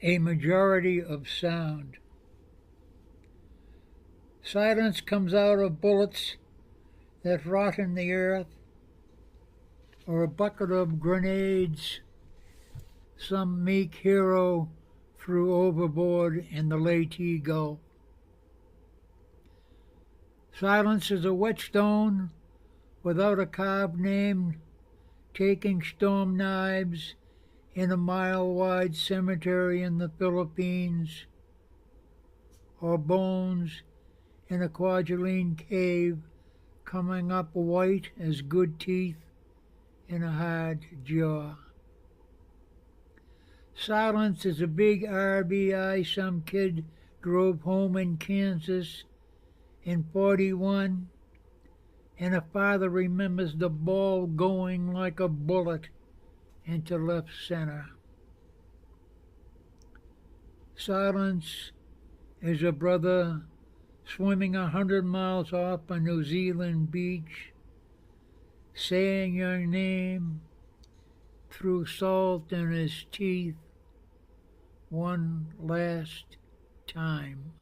a majority of sound. Silence comes out of bullets that rot in the earth, or a bucket of grenades some meek hero threw overboard in the Leyte Gulf. Silence is a whetstone without a carved name, taking storm knives in a mile-wide cemetery in the Philippines, or bones in a Kwajalein cave coming up white as good teeth in a hard jaw. Silence is a big RBI some kid drove home in Kansas in 41, and a father remembers the ball going like a bullet into left center. Silence is a brother swimming 100 miles off a New Zealand beach, saying your name through salt in his teeth one last time.